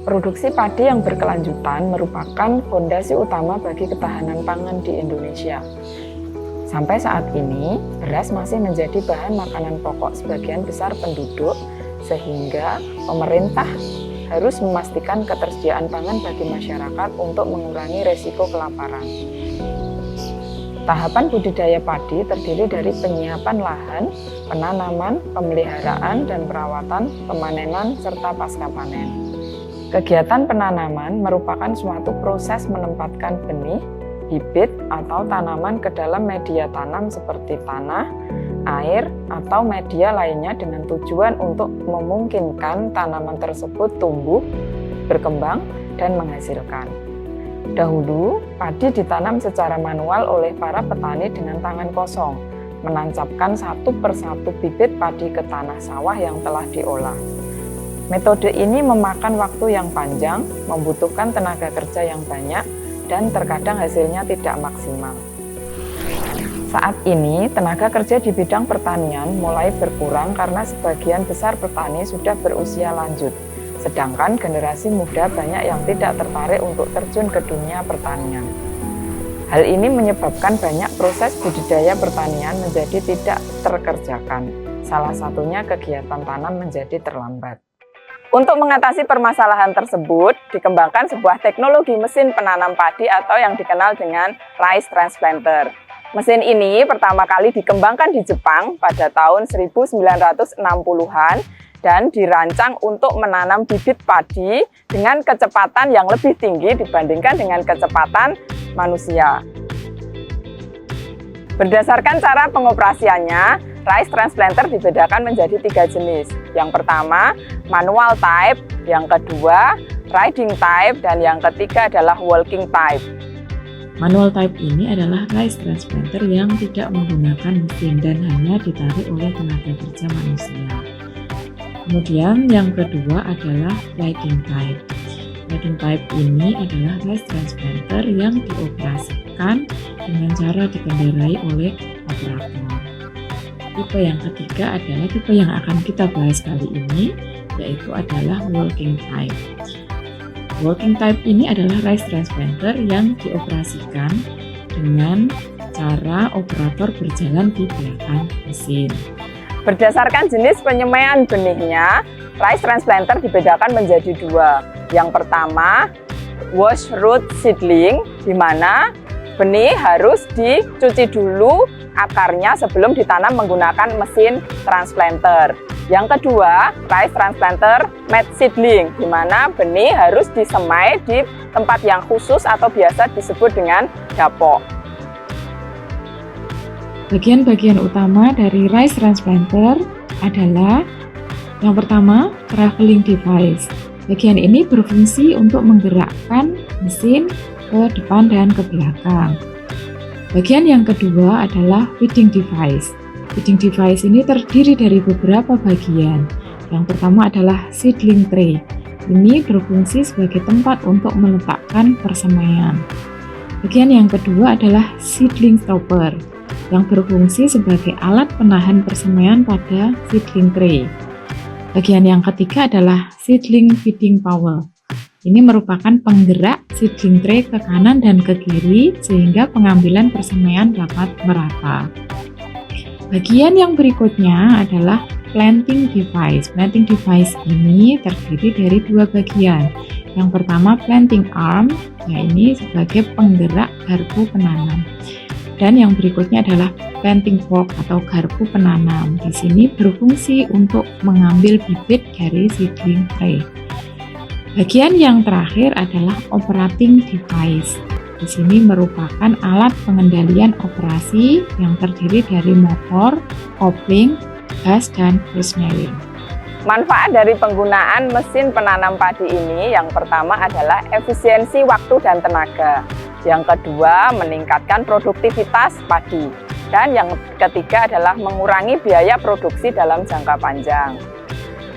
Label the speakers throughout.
Speaker 1: Produksi padi yang berkelanjutan merupakan fondasi utama bagi ketahanan pangan di Indonesia. Sampai saat ini, beras masih menjadi bahan makanan pokok sebagian besar penduduk, sehingga pemerintah harus memastikan ketersediaan pangan bagi masyarakat untuk mengurangi resiko kelaparan. Tahapan budidaya padi terdiri dari penyiapan lahan, penanaman, pemeliharaan dan perawatan, pemanenan, serta pasca panen. Kegiatan penanaman merupakan suatu proses menempatkan benih, bibit, atau tanaman ke dalam media tanam seperti tanah, air, atau media lainnya dengan tujuan untuk memungkinkan tanaman tersebut tumbuh, berkembang, dan menghasilkan. Dahulu, padi ditanam secara manual oleh para petani dengan tangan kosong, menancapkan satu persatu bibit padi ke tanah sawah yang telah diolah. Metode ini memakan waktu yang panjang, membutuhkan tenaga kerja yang banyak, dan terkadang hasilnya tidak maksimal. Saat ini, tenaga kerja di bidang pertanian mulai berkurang karena sebagian besar petani sudah berusia lanjut, sedangkan generasi muda banyak yang tidak tertarik untuk terjun ke dunia pertanian. Hal ini menyebabkan banyak proses budidaya pertanian menjadi tidak terkerjakan. Salah satunya kegiatan tanam menjadi terlambat. Untuk mengatasi permasalahan tersebut, dikembangkan sebuah teknologi mesin penanam padi atau yang dikenal dengan rice transplanter. Mesin ini pertama kali dikembangkan di Jepang pada tahun 1960-an dan dirancang untuk menanam bibit padi dengan kecepatan yang lebih tinggi dibandingkan dengan kecepatan manusia. Berdasarkan cara pengoperasiannya, rice transplanter dibedakan menjadi 3 jenis. Yang pertama, manual type, yang kedua, riding type, dan yang ketiga adalah walking type.
Speaker 2: Manual type ini adalah rice transplanter yang tidak menggunakan mesin dan hanya ditarik oleh tenaga kerja manusia. Kemudian yang kedua adalah riding type. Riding type ini adalah rice transplanter yang dioperasikan dengan cara dikendarai oleh operator. Tipe yang ketiga adalah tipe yang akan kita bahas kali ini, yaitu adalah walking type. Walking type ini adalah rice transplanter yang dioperasikan dengan cara operator berjalan di belakang mesin.
Speaker 1: Berdasarkan jenis penyemaian benihnya, rice transplanter dibedakan menjadi 2. Yang pertama, wash root seedling, di mana benih harus dicuci dulu akarnya sebelum ditanam menggunakan mesin transplanter. Yang kedua, rice transplanter mat seedling, di mana benih harus disemai di tempat yang khusus atau biasa disebut dengan dapok.
Speaker 2: Bagian-bagian utama dari rice transplanter adalah yang pertama, traveling device. Bagian ini berfungsi untuk menggerakkan mesin ke depan dan ke belakang. Bagian yang kedua adalah feeding device. Feeding device ini terdiri dari beberapa bagian. Yang pertama adalah seedling tray. Ini berfungsi sebagai tempat untuk meletakkan persemaian. Bagian yang kedua adalah seedling stopper, yang berfungsi sebagai alat penahan persemaian pada seedling tray. Bagian yang ketiga adalah seedling feeding pawel. Ini merupakan penggerak seedling tray ke kanan dan ke kiri sehingga pengambilan persemaian dapat merata. Bagian yang berikutnya adalah planting device. Planting device ini terdiri dari 2 bagian. Yang pertama planting arm, ini sebagai penggerak garpu penanam. Dan yang berikutnya adalah planting fork atau garpu penanam. Di sini berfungsi untuk mengambil bibit dari seedling tray. Bagian yang terakhir adalah operating device. Di sini merupakan alat pengendalian operasi yang terdiri dari motor, kopling, gas, dan persneling.
Speaker 1: Manfaat dari penggunaan mesin penanam padi ini yang pertama adalah efisiensi waktu dan tenaga. Yang kedua, meningkatkan produktivitas padi. Dan yang ketiga adalah mengurangi biaya produksi dalam jangka panjang.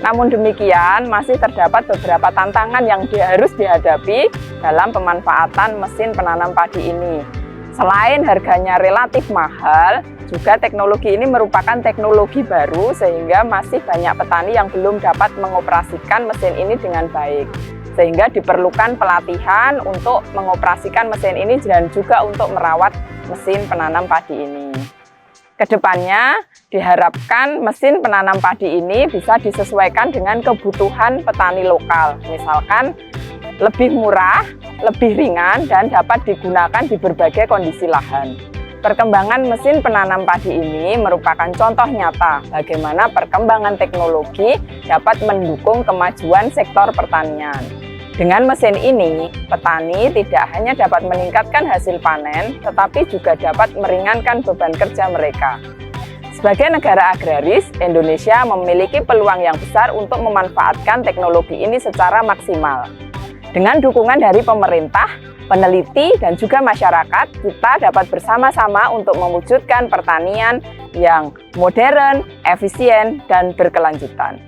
Speaker 1: Namun demikian, masih terdapat beberapa tantangan yang harus dihadapi dalam pemanfaatan mesin penanam padi ini. Selain harganya relatif mahal, juga teknologi ini merupakan teknologi baru sehingga masih banyak petani yang belum dapat mengoperasikan mesin ini dengan baik. Sehingga diperlukan pelatihan untuk mengoperasikan mesin ini dan juga untuk merawat mesin penanam padi ini. Kedepannya diharapkan mesin penanam padi ini bisa disesuaikan dengan kebutuhan petani lokal. Misalkan lebih murah, lebih ringan, dan dapat digunakan di berbagai kondisi lahan. Perkembangan mesin penanam padi ini merupakan contoh nyata bagaimana perkembangan teknologi dapat mendukung kemajuan sektor pertanian. Dengan mesin ini, petani tidak hanya dapat meningkatkan hasil panen, tetapi juga dapat meringankan beban kerja mereka. Sebagai negara agraris, Indonesia memiliki peluang yang besar untuk memanfaatkan teknologi ini secara maksimal. Dengan dukungan dari pemerintah, peneliti, dan juga masyarakat, kita dapat bersama-sama untuk mewujudkan pertanian yang modern, efisien, dan berkelanjutan.